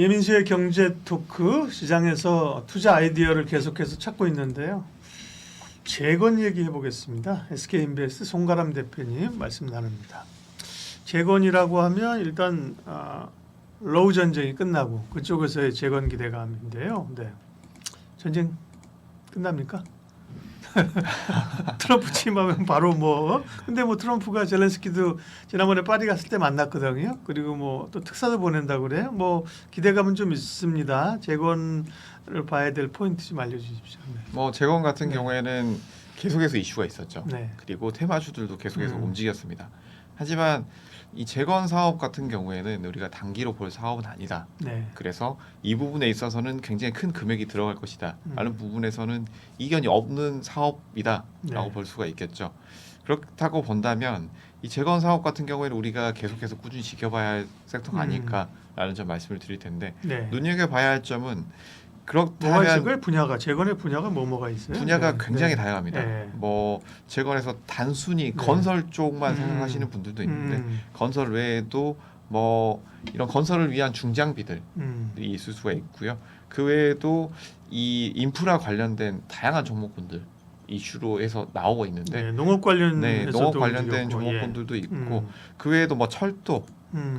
예민수의 경제 토크 시장에서 투자 아이디어를 계속해서 찾고 있는데요. 재건 얘기해 보겠습니다. SK인베스트 송가람 대표님 말씀 나눕니다. 재건이라고 하면 일단 러우 전쟁이 끝나고 그쪽에서의 재건 기대감인데요. 네. 전쟁 끝납니까? 트럼프 취임하면 바로 뭐 근데 뭐 트럼프가 젤렌스키도 지난번에 파리 갔을 때 만났거든요. 그리고 뭐 또 특사도 보낸다고 그래요. 뭐 기대감은 좀 있습니다. 재건을 봐야 될 포인트 좀 알려주십시오. 네. 뭐 재건 같은 네. 경우에는 계속해서 이슈가 있었죠. 네. 그리고 테마주들도 계속해서 음. 움직였습니다. 하지만 이 재건 사업 같은 경우에는 우리가 단기로 볼 사업은 아니다. 네. 그래서 이 부분에 있어서는 굉장히 큰 금액이 들어갈 것이다 라는 음. 부분에서는 이견이 없는 사업이다 라고 네. 볼 수가 있겠죠. 그렇다고 본다면 이 재건 사업 같은 경우에는 우리가 계속해서 꾸준히 지켜봐야 할 섹터가 아닐까라는 점 말씀을 드릴 텐데 네. 눈여겨봐야 할 점은 뭐가 그렇다면 있을까요? 분야가 재건의 분야가 뭐가 있어요? 분야가 네. 굉장히 네. 다양합니다. 네. 뭐 재건에서 단순히 네. 건설 쪽만 음. 생각하시는 분들도 있는데 음. 건설 외에도 뭐 이런 건설을 위한 중장비들이 있을 수가 있고요. 그 외에도 이 인프라 관련된 다양한 종목군들 이슈로 해서 나오고 있는데 네. 농업 관련해서도 농업 관련된 움직였고, 종목군들도 예. 있고 그 외에도 뭐 철도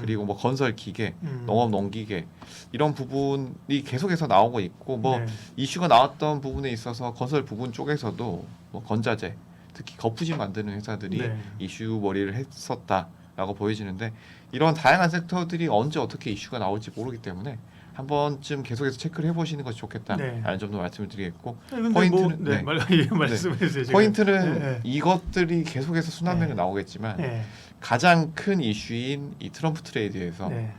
그리고 뭐 건설 기계, 농업 농기계 이런 부분이 계속해서 나오고 있고 뭐 네. 이슈가 나왔던 부분에 있어서 건설 부분 쪽에서도 뭐 건자재 특히 거푸집 만드는 회사들이 네. 이슈 머리를 했었다라고 보여지는데 이런 다양한 섹터들이 언제 어떻게 이슈가 나올지 모르기 때문에 한 번쯤 계속해서 체크를 해보시는 것이 좋겠다라는 네. 점도 말씀을 드리겠고 근데 포인트는 뭐, 네. 예, 말씀해 주세요. 지금. 포인트는 네. 이것들이 계속해서 순환면에 네. 나오겠지만 네. 가장 큰 이슈인 이 트럼프 트레이드에서 네.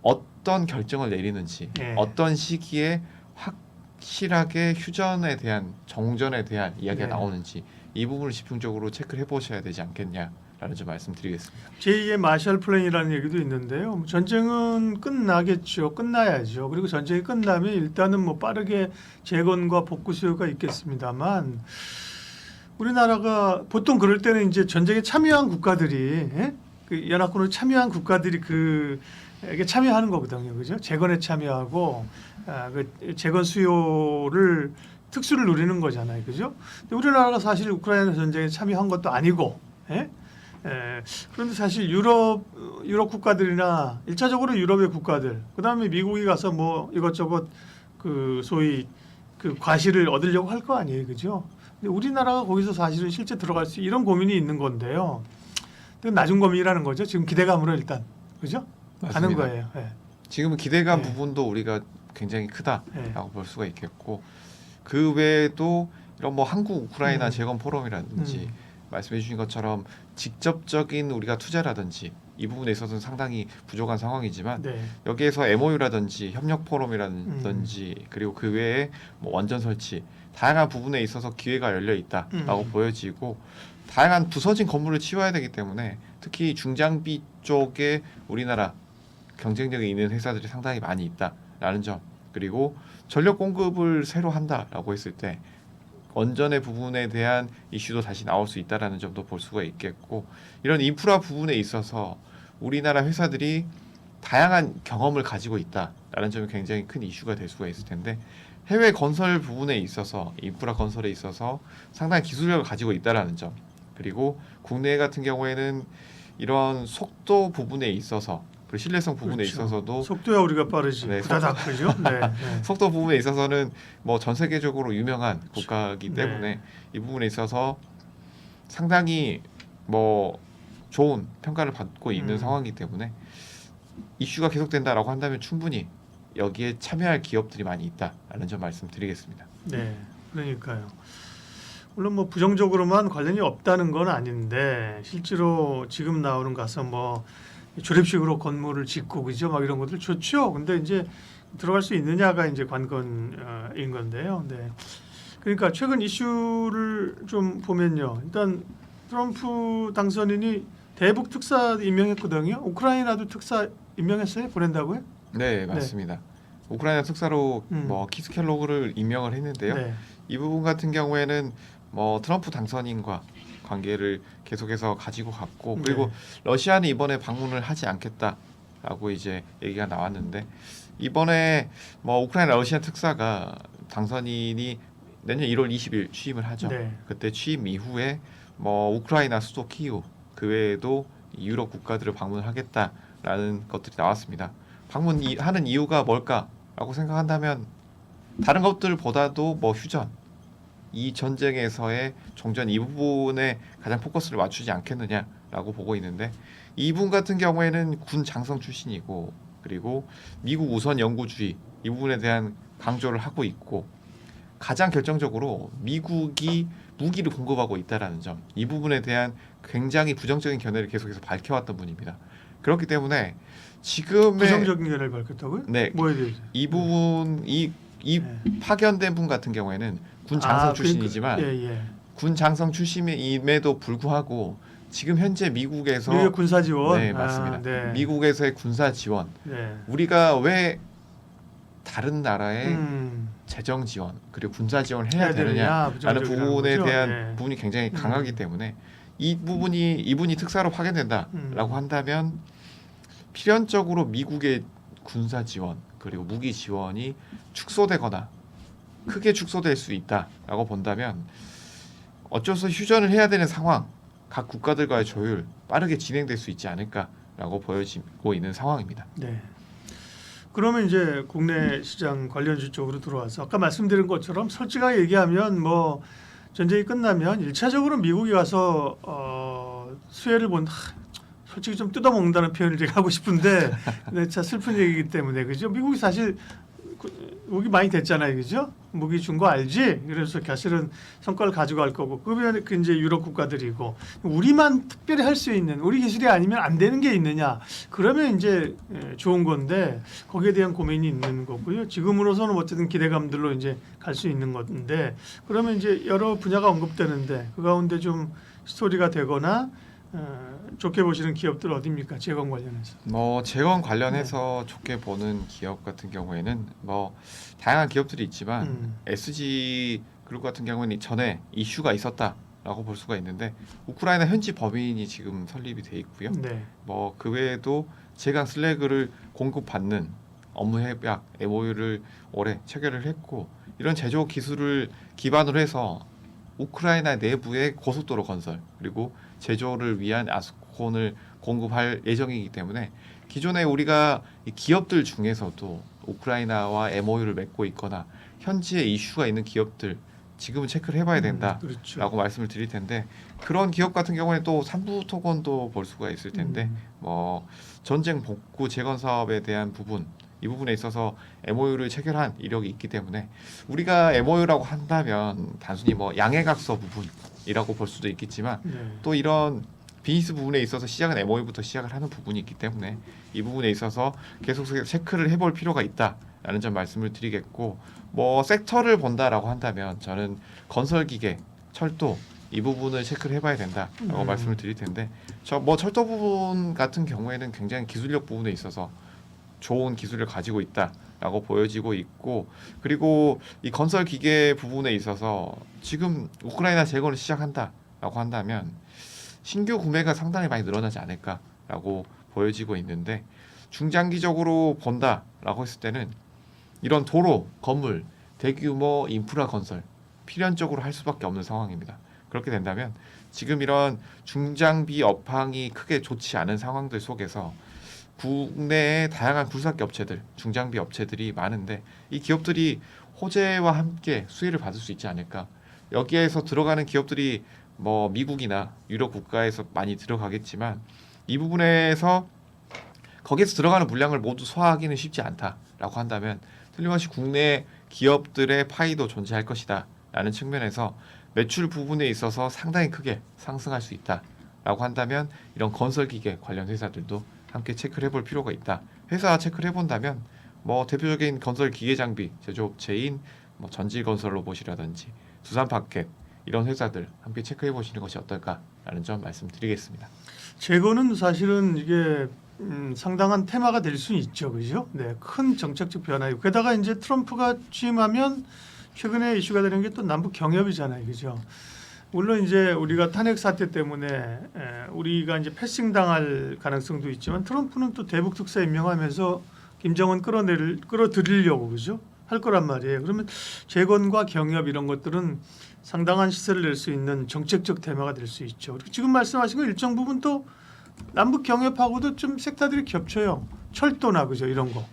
어떤 결정을 내리는지 네. 어떤 시기에 확실하게 휴전에 대한 정전에 대한 이야기가 네. 나오는지 이 부분을 집중적으로 체크를 해보셔야 되지 않겠냐라는 점 말씀드리겠습니다. 제2의 마셜 플랜이라는 얘기도 있는데요. 전쟁은 끝나겠죠. 끝나야죠. 그리고 전쟁이 끝나면 일단은 뭐 빠르게 재건과 복구 수요가 있겠습니다만 우리나라가 보통 그럴 때는 이제 전쟁에 참여한 국가들이 그 연합군으로 참여한 국가들이 그게 참여하는 거거든요. 그죠? 재건에 참여하고 그 재건 수요를 특수를 누리는 거잖아요. 그죠? 근데 우리나라가 사실 우크라이나 전쟁에 참여한 것도 아니고 그런데 사실 유럽 국가들이나 일차적으로 유럽의 국가들 그다음에 미국이 가서 뭐 이것저것 그 소위 그 과실을 얻으려고 할 거 아니에요. 그죠? 근데 우리나라가 거기서 사실은 실제 들어갈 수 이런 고민이 있는 건데요. 그건 나중 고민이라는 거죠. 지금 기대감으로 일단 그죠? 가는 맞습니다. 거예요. 네. 지금 기대감 네. 부분도 우리가 굉장히 크다라고 네. 볼 수가 있겠고 그 외에도 이런 뭐 한국 우크라이나 음. 재건 포럼이라든지 말씀해 주신 것처럼 직접적인 우리가 투자라든지 이 부분에 있어서는 상당히 부족한 상황이지만 네. 여기에서 MOU라든지 협력 포럼이라든지 그리고 그 외에 뭐 원전 설치 다양한 부분에 있어서 기회가 열려 있다라고 보여지고 다양한 부서진 건물을 치워야 되기 때문에 특히 중장비 쪽에 우리나라 경쟁력이 있는 회사들이 상당히 많이 있다라는 점 그리고 전력 공급을 새로 한다라고 했을 때 원전의 부분에 대한 이슈도 다시 나올 수 있다라는 점도 볼 수가 있겠고 이런 인프라 부분에 있어서 우리나라 회사들이 다양한 경험을 가지고 있다라는 점이 굉장히 큰 이슈가 될 수가 있을 텐데 해외 건설 부분에 있어서 인프라 건설에 있어서 상당한 기술력을 가지고 있다라는 점 그리고 국내 같은 경우에는 이런 속도 부분에 있어서 그리고 신뢰성 부분에 그렇죠. 있어서도 속도야 우리가 빠르지. 네, 부다닥 그죠? 네. 네. 속도 부분에 있어서는 뭐 전 세계적으로 유명한 국가이기 네. 때문에 이 부분에 있어서 상당히 뭐 좋은 평가를 받고 있는 상황이기 때문에 이슈가 계속된다라고 한다면 충분히 여기에 참여할 기업들이 많이 있다라는 점 말씀드리겠습니다. 네, 그러니까요. 물론 뭐 부정적으로만 관련이 없다는 건 아닌데 실제로 지금 나오는 가서 뭐 조립식으로 건물을 짓고 그죠? 막 이런 것들 좋죠. 근데 이제 들어갈 수 있느냐가 이제 관건인 건데요. 네. 그러니까 최근 이슈를 좀 보면요. 일단 트럼프 당선인이 대북 특사 임명했거든요. 우크라이나도 특사 임명했어요? 보낸다고요? 네, 맞습니다. 우크라이나 특사로 뭐 키스켈로그를 임명을 했는데요. 네. 이 부분 같은 경우에는 뭐 트럼프 당선인과 관계를 계속해서 가지고 갔고 그리고 네. 러시아는 이번에 방문을 하지 않겠다 있다라고 이제 얘기가 나왔는데 이번에 뭐 우크라이나 러시아 특사가 당선인이 내년 1월 20일 취임을 하죠. 네. 그때 취임 이후에 뭐 우크라이나 수도 키이우 그 외에도 유럽 국가들을 방문하겠다라는 것들이 나왔습니다. 방문하는 이유가 뭘까라고 생각한다면 다른 것들보다도 뭐 휴전, 이 전쟁에서의 종전 이 부분에 가장 포커스를 맞추지 않겠느냐라고 보고 있는데 이분 같은 경우에는 군 장성 출신이고 그리고 미국 우선 영구주의 이 부분에 대한 강조를 하고 있고 가장 결정적으로 미국이 무기를 공급하고 있다라는 점, 이 부분에 대한 굉장히 부정적인 견해를 계속해서 밝혀왔던 분입니다. 그렇기 때문에 지금의 부정적인 견해를 밝혔다고요? 네, 뭐에 대해서? 이 부분 이 네. 파견된 분 같은 경우에는 군 장성 출신이지만 예. 군 장성 출신임에도 불구하고 지금 현재 미국에서 미국의 군사 지원. 네 맞습니다. 네. 미국에서의 군사 지원 네. 우리가 왜 다른 나라의 음. 재정 지원 그리고 군사 지원을 해야 해야 되느냐, 되느냐라는 부분에 거죠? 대한 네. 부분이 굉장히 강하기 때문에 이분이 특사로 파견된다라고 한다면 필연적으로 미국의 군사 지원 그리고 무기 지원이 축소되거나 크게 축소될 수 있다라고 본다면 어쩔 수 없이 휴전을 해야 되는 상황, 각 국가들과의 조율 빠르게 진행될 수 있지 않을까라고 보여지고 있는 상황입니다. 네. 그러면 이제 국내 시장 관련주 쪽으로 들어와서 아까 말씀드린 것처럼 솔직하게 얘기하면 뭐 전쟁이 끝나면 1차적으로 미국이 가서 수혜를 본 솔직히 좀 뜯어먹는다는 표현을 제가 하고 싶은데 근데 참 슬픈 얘기이기 때문에 그죠? 미국이 사실 무기 많이 됐잖아요, 그죠? 무기 준 거 알지? 그래서 사실은 성과를 가져갈 거고 그러면 그 이제 유럽 국가들이고 우리만 특별히 할 수 있는 우리 기술이 아니면 안 되는 게 있느냐? 그러면 이제 좋은 건데 거기에 대한 고민이 있는 거고요. 지금으로서는 어쨌든 기대감들로 이제 갈 수 있는 건데 그러면 이제 여러 분야가 언급되는데 그 가운데 좀 스토리가 되거나 좋게 보시는 기업들 어디입니까? 재건 관련해서. 뭐 재건 관련해서 좋게 보는 기업 같은 경우에는 뭐 다양한 기업들이 있지만 SG 그룹 같은 경우는 전에 이슈가 있었다라고 볼 수가 있는데 우크라이나 현지 법인이 지금 설립이 돼 있고요. 네. 뭐 그 외에도 제강 슬래그를 공급받는 업무 협약 MOU를 올해 체결을 했고 이런 제조 기술을 기반으로 해서 우크라이나 내부의 고속도로 건설 그리고 제조를 위한 아스콘을 공급할 예정이기 때문에 기존에 우리가 이 기업들 중에서도 우크라이나와 MOU를 맺고 있거나 현지에 이슈가 있는 기업들 지금은 체크를 해봐야 된다라고 그렇죠. 말씀을 드릴 텐데 그런 기업 같은 경우에 또 삼부 토건도 볼 수가 있을 텐데 뭐 전쟁 복구 재건 사업에 대한 부분 이 부분에 있어서 MOU를 체결한 이력이 있기 때문에 우리가 MOU라고 한다면 단순히 뭐 양해각서 부분이라고 볼 수도 있겠지만 네. 또 이런 비즈니스 부분에 있어서 시작은 MOU부터 시작을 하는 부분이 있기 때문에 이 부분에 있어서 계속해서 체크를 해볼 필요가 있다라는 점 말씀을 드리겠고 뭐 섹터를 본다라고 한다면 저는 건설기계, 철도 이 부분을 체크를 해봐야 된다라고 말씀을 드릴 텐데 저 뭐 철도 부분 같은 경우에는 굉장히 기술력 부분에 있어서 좋은 기술을 가지고 있다라고 보여지고 있고 그리고 이 건설 기계 부분에 있어서 지금 우크라이나 재건을 시작한다라고 한다면 신규 구매가 상당히 많이 늘어나지 않을까라고 보여지고 있는데 중장기적으로 본다라고 했을 때는 이런 도로, 건물, 대규모 인프라 건설 필연적으로 할 수밖에 없는 상황입니다. 그렇게 된다면 지금 이런 중장비 업황이 크게 좋지 않은 상황들 속에서 국내의 다양한 굴삭기 업체들, 중장비 업체들이 많은데 이 기업들이 호재와 함께 수혜를 받을 수 있지 않을까. 여기에서 들어가는 기업들이 뭐 미국이나 유럽 국가에서 많이 들어가겠지만 이 부분에서 거기에서 들어가는 물량을 모두 소화하기는 쉽지 않다라고 한다면 틀림없이 국내 기업들의 파이도 존재할 것이다 라는 측면에서 매출 부분에 있어서 상당히 크게 상승할 수 있다라고 한다면 이런 건설기계 관련 회사들도 함께 체크를 해볼 필요가 있다. 회사 체크를 해본다면 뭐 대표적인 건설 기계 장비 제조업체인 뭐 전지건설 로봇이라든지 두산파켓 이런 회사들 함께 체크해 보시는 것이 어떨까라는 점 말씀드리겠습니다. 재건은 사실은 이게 상당한 테마가 될 수 있죠, 그죠? 네, 큰 정책적 변화이고 게다가 이제 트럼프가 취임하면 최근에 이슈가 되는 게 또 남북 경협이잖아요, 그죠? 물론 이제 우리가 탄핵 사태 때문에 우리가 이제 패싱 당할 가능성도 있지만 트럼프는 또 대북 특사 임명하면서 김정은 끌어들이려고 그죠? 할 거란 말이에요. 그러면 재건과 경협 이런 것들은 상당한 시세를 낼 수 있는 정책적 테마가 될 수 있죠. 그리고 지금 말씀하신 거 일정 부분 또 남북 경협하고도 좀 섹터들이 겹쳐요. 철도나 그죠 이런 거,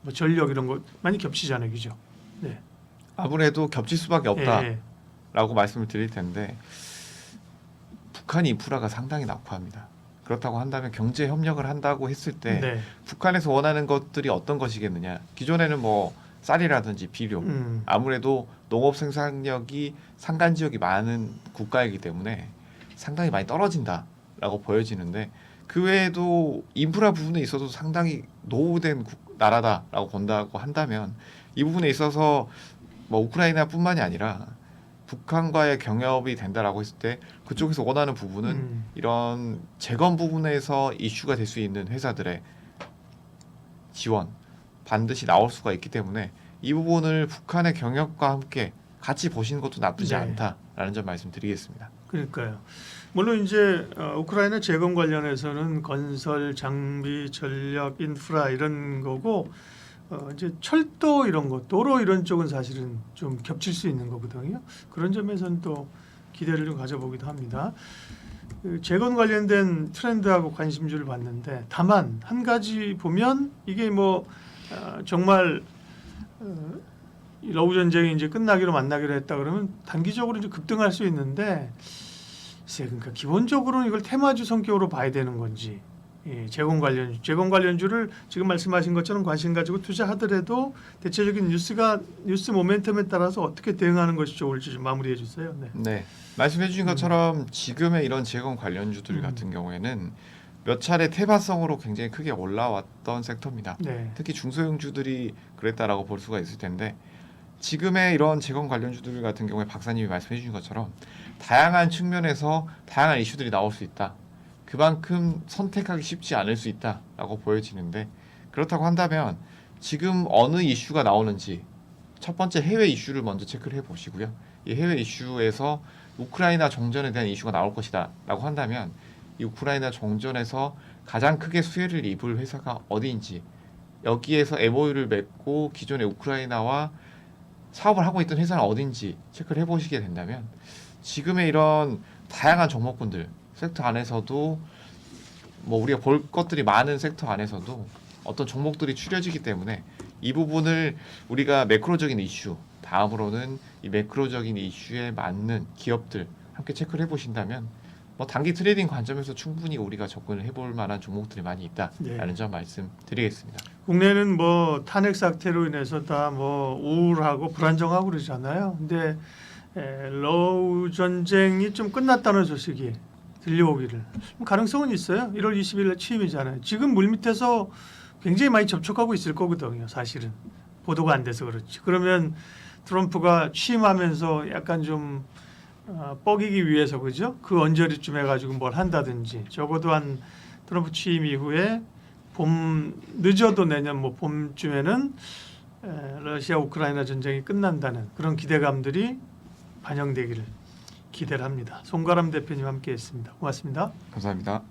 뭐 전력 이런 거 많이 겹치잖아요, 그죠? 네. 아무래도 겹칠 수밖에 없다라고 예, 말씀을 드릴 텐데 북한이 인프라가 상당히 낙후합니다. 그렇다고 한다면 경제 협력을 한다고 했을 때 네. 북한에서 원하는 것들이 어떤 것이겠느냐? 기존에는 뭐 쌀이라든지 비료, 아무래도 농업 생산력이 산간 지역이 많은 국가이기 때문에 상당히 많이 떨어진다라고 보여지는데 그 외에도 인프라 부분에 있어서 상당히 노후된 나라다라고 본다고 한다면 이 부분에 있어서 뭐 우크라이나뿐만이 아니라 북한과의 경협이 된다라고 했을 때 그쪽에서 원하는 부분은 이런 재건 부분에서 이슈가 될 수 있는 회사들의 지원 반드시 나올 수가 있기 때문에 이 부분을 북한의 경협과 함께 같이 보시는 것도 나쁘지 네. 않다라는 점 말씀드리겠습니다. 그러니까요. 물론 이제 우크라이나 재건 관련해서는 건설, 장비, 전력, 인프라 이런 거고 이제 철도 이런 거, 도로 이런 쪽은 사실은 좀 겹칠 수 있는 거거든요. 그런 점에서는 또 기대를 좀 가져보기도 합니다. 그 재건 관련된 트렌드하고 관심주를 봤는데 다만 한 가지 보면 이게 뭐 정말 이 러우 전쟁이 이제 끝나기로 만나기로 했다 그러면 단기적으로 이제 급등할 수 있는데 글쎄, 그러니까 기본적으로는 이걸 테마주 성격으로 봐야 되는 건지 재건 관련주를 지금 말씀하신 것처럼 관심 가지고 투자하더라도 대체적인 뉴스 모멘텀에 따라서 어떻게 대응하는 것이 좋을지 좀 마무리해 주세요. 네. 네, 말씀해 주신 것처럼 지금의 이런 재건 관련주들 같은 경우에는 몇 차례 태반성으로 굉장히 크게 올라왔던 섹터입니다. 네. 특히 중소형주들이 그랬다라고 볼 수가 있을 텐데 지금의 이런 재건 관련주들 같은 경우에 박사님이 말씀해 주신 것처럼 다양한 측면에서 다양한 이슈들이 나올 수 있다. 그만큼 선택하기 쉽지 않을 수 있다라고 보여지는데 그렇다고 한다면 지금 어느 이슈가 나오는지 첫 번째 해외 이슈를 먼저 체크를 해보시고요. 이 해외 이슈에서 우크라이나 정전에 대한 이슈가 나올 것이다라고 한다면 이 우크라이나 정전에서 가장 크게 수혜를 입을 회사가 어디인지 여기에서 MOU를 맺고 기존의 우크라이나와 사업을 하고 있던 회사는 어딘지 체크를 해보시게 된다면 지금의 이런 다양한 종목군들 섹터 안에서도 뭐 우리가 볼 것들이 많은 섹터 안에서도 어떤 종목들이 추려지기 때문에 이 부분을 우리가 매크로적인 이슈 다음으로는 이 매크로적인 이슈에 맞는 기업들 함께 체크를 해보신다면 뭐 단기 트레이딩 관점에서 충분히 우리가 접근을 해볼 만한 종목들이 많이 있다라는 네. 점 말씀드리겠습니다. 국내는 뭐 탄핵 사태로 인해서 다 뭐 우울하고 불안정하고 그러잖아요. 근데 러우 전쟁이 좀 끝났다는 소식이 들려오기를 가능성은 있어요. 1월 20일 취임이잖아요. 지금 물밑에서 굉장히 많이 접촉하고 있을 거거든요. 사실은 보도가 안 돼서 그렇지. 그러면 트럼프가 취임하면서 약간 좀 뻐기기 위해서 그죠? 그 언저리쯤 해가지고 뭘 한다든지 적어도 한 트럼프 취임 이후에 늦어도 내년 뭐 봄쯤에는 러시아 우크라이나 전쟁이 끝난다는 그런 기대감들이 반영되기를 기대를 합니다. 송가람 대표님 함께했습니다. 고맙습니다. 감사합니다.